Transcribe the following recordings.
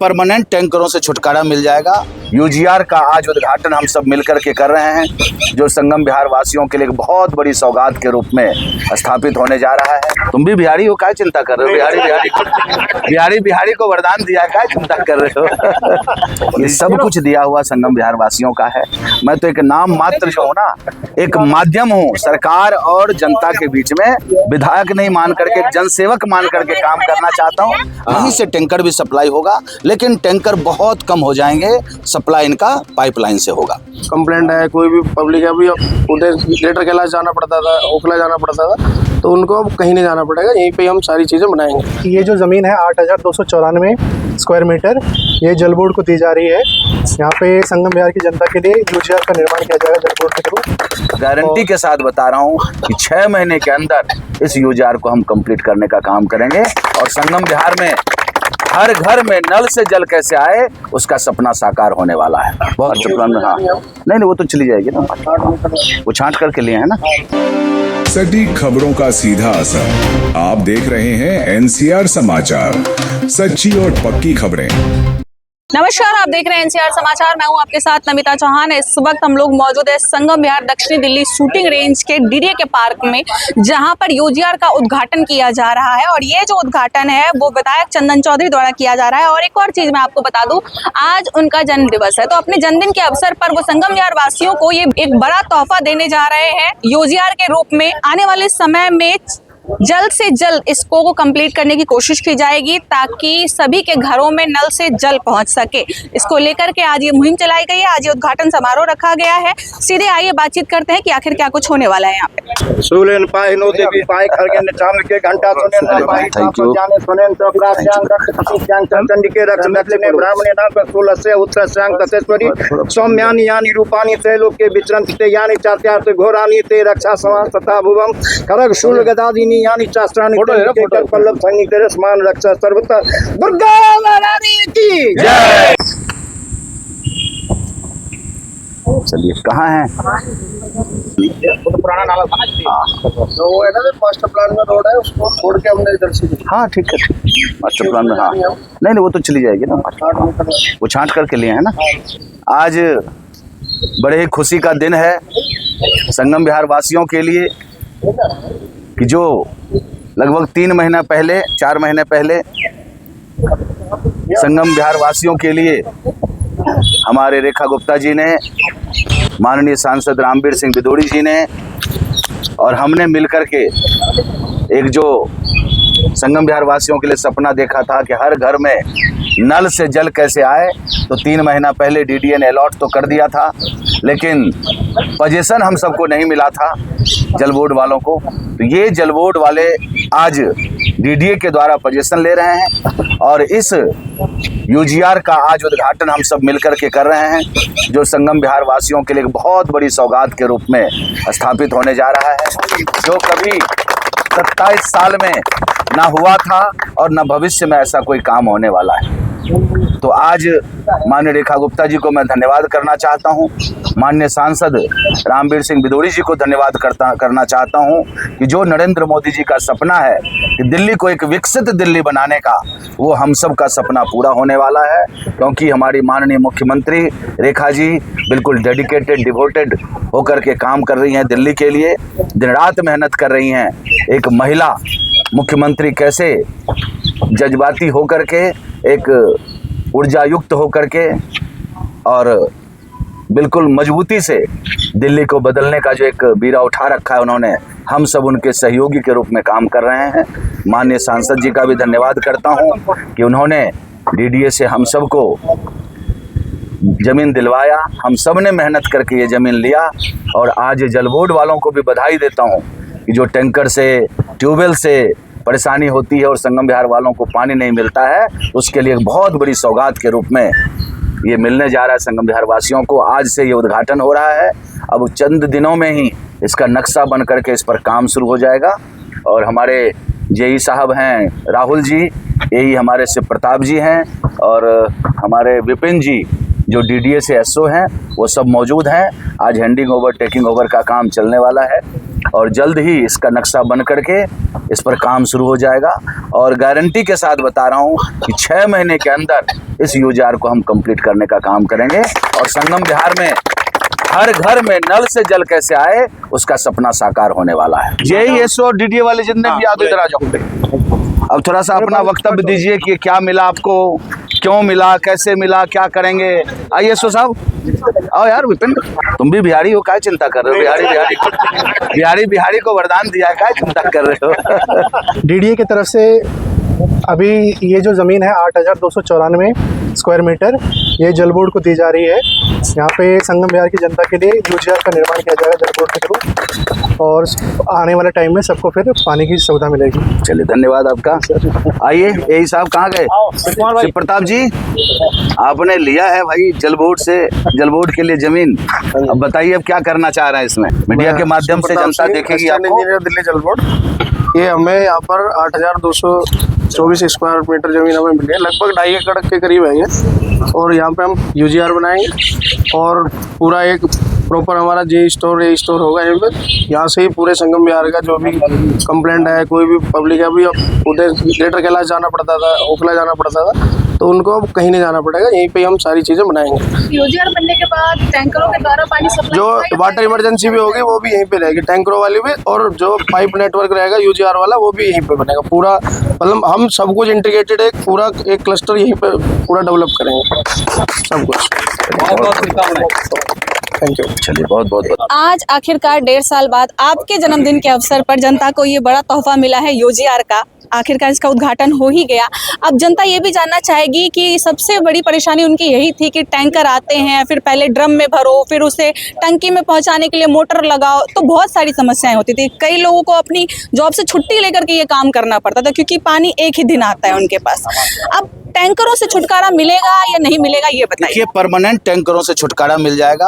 Permanent टैंकरों से छुटकारा मिल जाएगा। यूजीआर का आज उद्घाटन हम सब मिलकर के कर रहे हैं, जो संगम बिहार वासियों के लिए एक बहुत बड़ी सौगात के रूप में स्थापित होने जा रहा है। तुम भी बिहारी हो, क्या चिंता कर रहे हो? बिहारी को वरदान दिया, क्या चिंता कर रहे हो? ये सब कुछ दिया हुआ संगम बिहार वासियों का है। मैं तो एक नाम मात्र जो हूँ ना, एक माध्यम हूँ सरकार और जनता के बीच में, विधायक नहीं मान करके, जनसेवक मान करके काम करना चाहता हूँ। यहीं से टैंकर भी सप्लाई होगा, लेकिन टैंकर बहुत कम हो जाएंगे, सप्लाई इनका पाइपलाइन से होगा। कंप्लेंट है, कोई भी पब्लिक है, अभी उधर ग्रेटर कैलाश जाना पड़ता था, ओखला जाना पड़ता था, तो उनको अब कहीं नहीं जाना पड़ेगा, यहीं पे हम सारी चीज़ें बनाएंगे। ये जो ज़मीन है 8,294 स्क्वायर मीटर, ये जल बोर्ड को दी जा रही है। यहाँ पे संगम बिहार की जनता के लिए यूजीआर का निर्माण किया जाएगा जल बोर्ड के थ्रू। गारंटी के साथ बता रहा हूँ कि 6 महीने के अंदर इस यूजीआर को हम कंप्लीट करने का काम करेंगे और संगम बिहार में हर घर में नल से जल कैसे आए, उसका सपना साकार होने वाला है। बहुत सपना में, हाँ नहीं वो तो चली जाएगी ना, वो छांट करके लिए है ना। सटीक खबरों का सीधा असर। आप देख रहे हैं एनसीआर समाचार, सच्ची और पक्की खबरें। नमस्कार, आप देख रहे हैं एनसीआर समाचार। मैं हूं आपके साथ नमिता चौहान। इस वक्त हम लोग मौजूद है संगम बिहार दक्षिणी दिल्ली शूटिंग रेंज के डीडीए के पार्क में, जहां पर यूजीआर का उद्घाटन किया जा रहा है। और ये जो उद्घाटन है वो विधायक चंदन चौधरी द्वारा किया जा रहा है। और एक और चीज मैं आपको बता दूं, आज उनका जन्म दिवस है, तो अपने जन्मदिन के अवसर पर वो संगम बिहार वासियों को ये एक बड़ा तोहफा देने जा रहे हैं यूजीआर के रूप में। आने वाले समय में जल्द से जल्द इसको कंप्लीट करने की कोशिश की जाएगी, ताकि सभी के घरों में नल से जल पहुंच सके। इसको लेकर के आज ये मुहिम चलाई गई है, आज ये उद्घाटन समारोह रखा गया है। सीधे आइए बातचीत करते हैं कि आखिर क्या कुछ होने वाला है यहाँ पे। सुलेन पाए नो देवी पाए खरगे चाम के घंटा सुनेन पाए जाने सुनेन तो प्राप्यां रक्षित्यां चंडिके रक्षने ब्राह्मणे नाम सुलस्य उत्तरस्यांग ततेश्वरी सौम्यानि यानि रूपानि ते लोके विचरन्ति ते यानि चात्यार्थ घोरानि ते रक्षा समास तथा भुवम खरग शूल गदादि यानी शास्त्रानि के पल्लव संगी तेरे समान रक्षा सर्वथा दुर्गा महारानी की जय। चलिए, कहाँ है? वो तो पुराना नाला था ना, तो वो है ना मास्टर प्लान में रोड है, उसको छोड़ के हमने इधर से। हाँ ठीक है, मास्टर प्लान में, हाँ नहीं वो तो चली जाएगी ना, वो छांट करके लिए है ना। आज बड़े ही खुशी का दिन है संगम बिहार वासियों के लिए कि जो लगभग 3 महीना पहले, 4 महीने पहले संगम बिहार वासियों के लिए हमारे रेखा गुप्ता जी ने, माननीय सांसद रामवीर सिंह बिदोड़ी जी ने और हमने मिलकर के एक जो संगम बिहार वासियों के लिए सपना देखा था कि हर घर में नल से जल कैसे आए, तो 3 महीना पहले डीडीए ने अलॉट तो कर दिया था, लेकिन पोजीशन हम सबको नहीं मिला था जल बोर्ड वालों को। तो ये जल बोर्ड वाले आज डीडीए के द्वारा पोजीशन ले रहे हैं और इस यूजीआर का आज उद्घाटन हम सब मिलकर के कर रहे हैं, जो संगम बिहार वासियों के लिए एक बहुत बड़ी सौगात के रूप में स्थापित होने जा रहा है, जो कभी 27 साल में ना हुआ था और न भविष्य में ऐसा कोई काम होने वाला है। तो आज माननीय रेखा गुप्ता जी को मैं धन्यवाद करना चाहता हूं, माननीय सांसद रामवीर सिंह बिदोड़ी जी को धन्यवाद करना चाहता हूं कि जो नरेंद्र मोदी जी का सपना है कि दिल्ली को एक विकसित दिल्ली बनाने का, वो हम सब का सपना पूरा होने वाला है, क्योंकि हमारी माननीय मुख्यमंत्री रेखा जी बिल्कुल डेडिकेटेड, डिवोटेड होकर के काम कर रही हैं दिल्ली के लिए, दिन रात मेहनत कर रही हैं। एक महिला मुख्यमंत्री कैसे जज्बाती होकर के, एक ऊर्जा युक्त होकर के और बिल्कुल मजबूती से दिल्ली को बदलने का जो एक बीड़ा उठा रखा है उन्होंने, हम सब उनके सहयोगी के रूप में काम कर रहे हैं। माननीय सांसद जी का भी धन्यवाद करता हूं कि उन्होंने डीडीए से हम सब को जमीन दिलवाया, हम सब ने मेहनत करके ये जमीन लिया। और आज जल बोर्ड वालों को भी बधाई देता हूं कि जो टैंकर से, ट्यूबवेल से परेशानी होती है और संगम बिहार वालों को पानी नहीं मिलता है, उसके लिए एक बहुत बड़ी सौगात के रूप में ये मिलने जा रहा है संगम बिहार वासियों को। आज से ये उद्घाटन हो रहा है, अब चंद दिनों में ही इसका नक्शा बन करके इस पर काम शुरू हो जाएगा। और हमारे जेई साहब हैं राहुल जी, यही हमारे शिव प्रताप जी हैं और हमारे विपिन जी जो डीडीए से एसओ हैं, वो सब मौजूद हैं। आज हैंडिंग ओवर, टेकिंग ओवर का काम चलने वाला है और जल्द ही इसका नक्शा बन करके इस पर काम शुरू हो जाएगा। और गारंटी के साथ बता रहा हूँ कि 6 महीने के अंदर इस यूजीआर को हम कंप्लीट करने का काम करेंगे और संगम विहार में हर घर में नल से जल कैसे आए उसका सपना साकार होने वाला है। यही एसओ डीडीए वाले जितने भी याद इधर आ जाओ। अब थोड़ा सा अपना वक्तव्य दीजिए कि क्या मिला आपको, क्यों मिला, कैसे मिला, क्या करेंगे। आइए एसओ साहब, आओ यार। विपिन, तुम भी बिहारी हो, क्या चिंता कर रहे हो? बिहारी को वरदान दिया है, क्या चिंता कर रहे हो? डीडीए की तरफ से अभी ये जो ज़मीन है 8,294 स्क्वायर मीटर, ये जल बोर्ड को दी जा रही है। यहाँ पे संगम विहार की जनता के लिए यूजीआर का निर्माण किया जाएगा जल बोर्ड के थ्रू, और आने वाले टाइम में सबको फिर पानी की सुविधा मिलेगी। चलिए, धन्यवाद आपका। आइए यही साहब, कहाँ गए? शिव प्रताप जी, आपने लिया है भाई जल बोर्ड के लिए जमीन। अब बताइए अब क्या करना चाह रहे हैं इसमें? मीडिया के माध्यम से जनता देखेगी आपको। दिल्ली जल बोर्ड, ये हमें यहाँ पर 8,224 स्क्वायर मीटर जमीन हमें मिली है, लगभग 2.5 एकड़ के करीब है ये। और यहाँ पे हम यूजीआर बनाएंगे और पूरा एक प्रॉपर हमारा ए स्टोर होगा यहाँ पे। यहाँ से ही पूरे संगम विहार का जो भी कंप्लेंट है, कोई भी पब्लिक है, अभी उधर ग्रेटर कैलाश जाना पड़ता था, ओखला जाना पड़ता था, तो उनको अब कहीं नहीं जाना पड़ेगा, यहीं पे हम सारी चीज़ें बनाएंगे। यूजीआर बनने के बाद टैंकरों के द्वारा पानी सप्लाई जो वाटर इमरजेंसी भी होगी वो भी यहीं पे रहेगी, टैंकरों वाली भी, और जो पाइप नेटवर्क रहेगा यूजीआर वाला वो भी यहीं पे बनेगा पूरा। मतलब हम सब कुछ इंटीग्रेटेड एक पूरा एक क्लस्टर यहीं पे पूरा डेवलप करेंगे सब कुछ। Thank you. चलिए, बहुत बहुत आज आखिरकार 1.5 साल बाद आपके जन्मदिन के अवसर पर जनता को ये बड़ा तोहफा मिला है यूजीआर का। आखिरकार इसका उद्घाटन हो ही गया। अब जनता ये भी जानना चाहेगी कि सबसे बड़ी परेशानी उनकी यही थी कि टैंकर आते हैं, फिर पहले ड्रम में भरो, फिर उसे टंकी में पहुंचाने के लिए मोटर लगाओ, तो बहुत सारी समस्याएं होती थी। कई लोगों को अपनी जॉब से छुट्टी लेकर के ये काम करना पड़ता था क्योंकि पानी एक ही दिन आता है उनके पास। अब टैंकरों से छुटकारा मिलेगा या नहीं मिलेगा, ये बताइए। देखिए, परमानेंट टैंकरों से छुटकारा मिल जाएगा।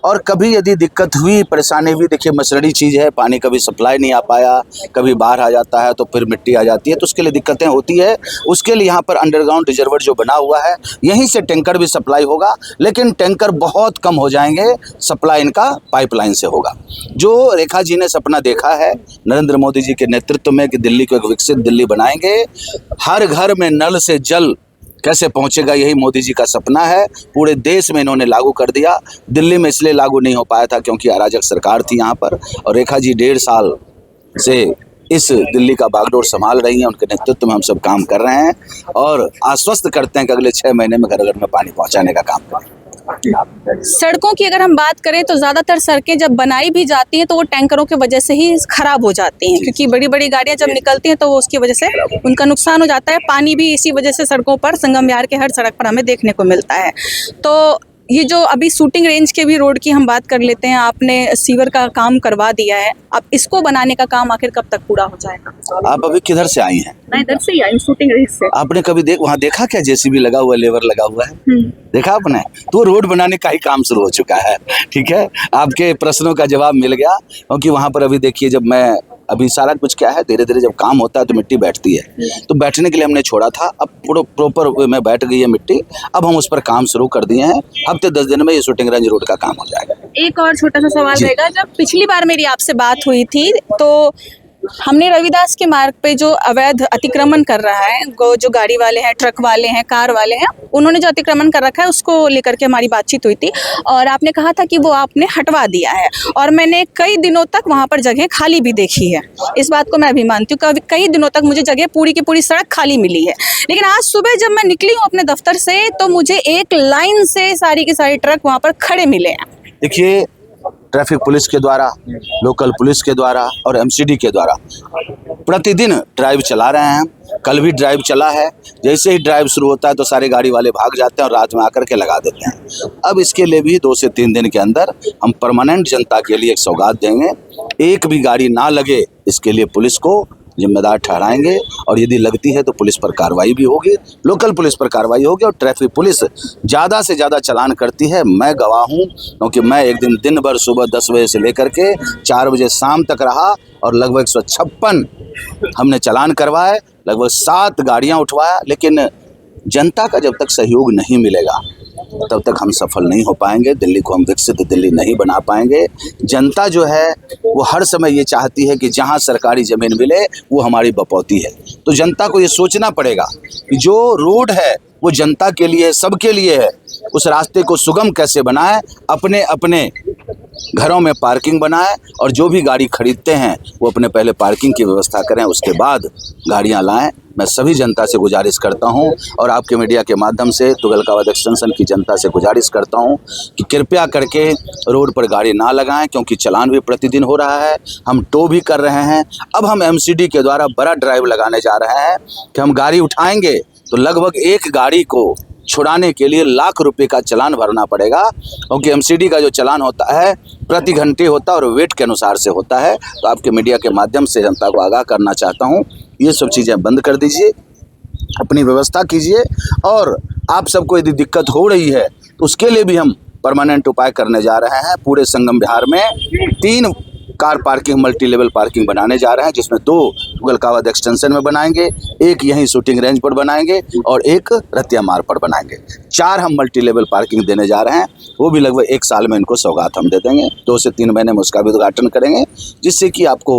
और कभी यदि दिक्कत हुई, परेशानी हुई, देखिए मसरड़ी चीज़ है, पानी कभी सप्लाई नहीं आ पाया, कभी बाहर आ जाता है तो फिर मिट्टी आ जाती है, तो उसके लिए दिक्कतें होती है। उसके लिए यहाँ पर अंडरग्राउंड रिजर्वर जो बना हुआ है, यहीं से टैंकर भी सप्लाई होगा, लेकिन टैंकर बहुत कम हो जाएंगे, सप्लाई इनका पाइपलाइन से होगा। जो रेखा जी ने सपना देखा है नरेंद्र मोदी जी के नेतृत्व में कि दिल्ली को एक विकसित दिल्ली बनाएंगे, हर घर में नल से जल कैसे पहुंचेगा, यही मोदी जी का सपना है। पूरे देश में इन्होंने लागू कर दिया। दिल्ली में इसलिए लागू नहीं हो पाया था क्योंकि अराजक सरकार थी यहाँ पर, और रेखा जी 1.5 साल से इस दिल्ली का बागडोर संभाल रही हैं। उनके नेतृत्व में हम सब काम कर रहे हैं और आश्वस्त करते हैं कि अगले 6 महीने में घर घर में पानी पहुँचाने का काम करें। सड़कों की अगर हम बात करें तो ज़्यादातर सड़कें जब बनाई भी जाती हैं तो वो टैंकरों की वजह से ही खराब हो जाती हैं, क्योंकि बड़ी बड़ी गाड़ियां जब निकलती हैं तो वो उसकी वजह से उनका नुकसान हो जाता है। पानी भी इसी वजह से सड़कों पर, संगम विहार के हर सड़क पर हमें देखने को मिलता है। तो ये जो अभी शूटिंग रेंज के भी रोड की हम बात कर लेते हैं, आपने सीवर का काम करवा दिया है, अब इसको बनाने का काम आखिर कब तक पूरा हो जाएगा? आप अभी किधर से आई हैं? मैं इधर से ही आई, शूटिंग रेंज से। आपने कभी वहाँ देखा क्या जेसीबी लगा हुआ, लेबर लगा हुआ है? देखा आपने? तो रोड बनाने का ही काम शुरू हो चुका है। ठीक है, आपके प्रश्नों का जवाब मिल गया। क्योंकि वहाँ पर अभी देखिए, जब मैं अभी सारा कुछ क्या है, धीरे धीरे जब काम होता है तो मिट्टी बैठती है, तो बैठने के लिए हमने छोड़ा था, अब पूरा प्रॉपर वे में बैठ गई है मिट्टी। अब हम उस पर काम शुरू कर दिए हैं। हफ्ते 10 दिन में ये शूटिंग रेंज रोड का काम हो जाएगा। एक और छोटा सा सवाल रहेगा, जब पिछली बार मेरी आपसे बात हुई थी तो हमने रविदास के मार्ग पे जो अवैध अतिक्रमण कर रहा है, जो गाड़ी वाले हैं, ट्रक वाले हैं, कार वाले हैं, उन्होंने जो अतिक्रमण कर रखा है उसको लेकर के हमारी बातचीत हुई थी और आपने कहा था कि वो आपने हटवा दिया है। और मैंने कई दिनों तक वहाँ पर जगह खाली भी देखी है। इस बात को मैं भी मानती हूँ, कई दिनों तक मुझे जगह पूरी की पूरी सड़क खाली मिली है। लेकिन आज सुबह जब मैं निकली हूँ अपने दफ्तर से तो मुझे एक लाइन से सारी के सारे ट्रक वहाँ पर खड़े मिले हैं। देखिए, ट्रैफिक पुलिस के द्वारा, लोकल पुलिस के द्वारा और एमसीडी के द्वारा प्रतिदिन ड्राइव चला रहे हैं। कल भी ड्राइव चला है। जैसे ही ड्राइव शुरू होता है तो सारे गाड़ी वाले भाग जाते हैं और रात में आकर के लगा देते हैं। अब इसके लिए भी 2 से 3 दिन के अंदर हम परमानेंट जनता के लिए एक सौगात देंगे। एक भी गाड़ी ना लगे इसके लिए पुलिस को जिम्मेदार ठहराएंगे, और यदि लगती है तो पुलिस पर कार्रवाई भी होगी, लोकल पुलिस पर कार्रवाई होगी। और ट्रैफिक पुलिस ज़्यादा से ज़्यादा चालान करती है, मैं गवाह हूँ, क्योंकि मैं एक दिन भर सुबह 10 बजे से लेकर के 4 बजे शाम तक रहा और लगभग 156 हमने चालान करवाए, लगभग 7 गाड़ियाँ उठवाया। लेकिन जनता का जब तक सहयोग नहीं मिलेगा तब तक हम सफल नहीं हो पाएंगे, दिल्ली को हम विकसित दिल्ली नहीं बना पाएंगे। जनता जो है वो हर समय ये चाहती है कि जहाँ सरकारी ज़मीन मिले वो हमारी बपौती है। तो जनता को ये सोचना पड़ेगा कि जो रोड है वो जनता के लिए, सबके लिए है, उस रास्ते को सुगम कैसे बनाए, अपने अपने घरों में पार्किंग बनाए और जो भी गाड़ी खरीदते हैं वो अपने पहले पार्किंग की व्यवस्था करें, उसके बाद गाड़ियां लाएं। मैं सभी जनता से गुजारिश करता हूं और आपके मीडिया के माध्यम से तुगलकाबाद एक्सटेंशन की जनता से गुजारिश करता हूं कि कृपया करके रोड पर गाड़ी ना लगाएं, क्योंकि चालान भी प्रतिदिन हो रहा है, हम टो भी कर रहे हैं। अब हम एमसीडी के द्वारा बड़ा ड्राइव लगाने जा रहे हैं कि हम गाड़ी उठाएंगे तो लगभग एक गाड़ी को छुड़ाने के लिए लाख रुपए का चालान भरना पड़ेगा, क्योंकि एमसीडी का जो चालान होता है प्रति घंटे होता है और वेट के अनुसार से होता है। तो आपके मीडिया के माध्यम से जनता को आगाह करना चाहता हूं, ये सब चीज़ें बंद कर दीजिए, अपनी व्यवस्था कीजिए। और आप सबको यदि दिक्कत हो रही है तो उसके लिए भी हम परमानेंट उपाय करने जा रहे हैं। पूरे संगम विहार में 3 car parking, multi level parking बनाने जा रहे हैं, जिसमें 2 तुगलकाबाद एक्सटेंशन में बनाएंगे, 1 यहीं शूटिंग रेंज पर बनाएंगे और 1 रतिया मार्ग पर बनाएंगे। 4 हम मल्टी लेवल पार्किंग देने जा रहे हैं, वो भी लगभग 1 साल में इनको सौगात हम दे देंगे। 2 से 3 महीने में उसका भी उद्घाटन करेंगे, जिससे कि आपको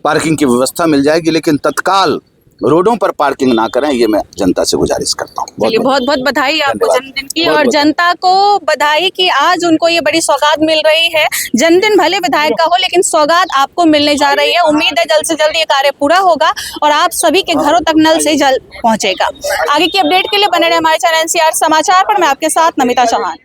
पार्किंग की व्यवस्था मिल जाएगी। लेकिन तत्काल रोडों पर पार्किंग ना करें, ये मैं जनता से गुजारिश करता हूँ। चलिए, बहुत बहुत बधाई आपको धन्यवाद। जन्मदिन की, बहुत और बहुत जनता को बधाई कि आज उनको ये बड़ी सौगात मिल रही है। जन्मदिन भले विधायक का हो, लेकिन सौगात आपको मिलने जा रही है। उम्मीद है जल्द से जल्द ये कार्य पूरा होगा और आप सभी के घरों तक नल से जल पहुंचेगा। आगे की अपडेट के लिए बने रहे हमारे चैनल एनसीआर समाचार पर। मैं आपके साथ नमिता चौहान।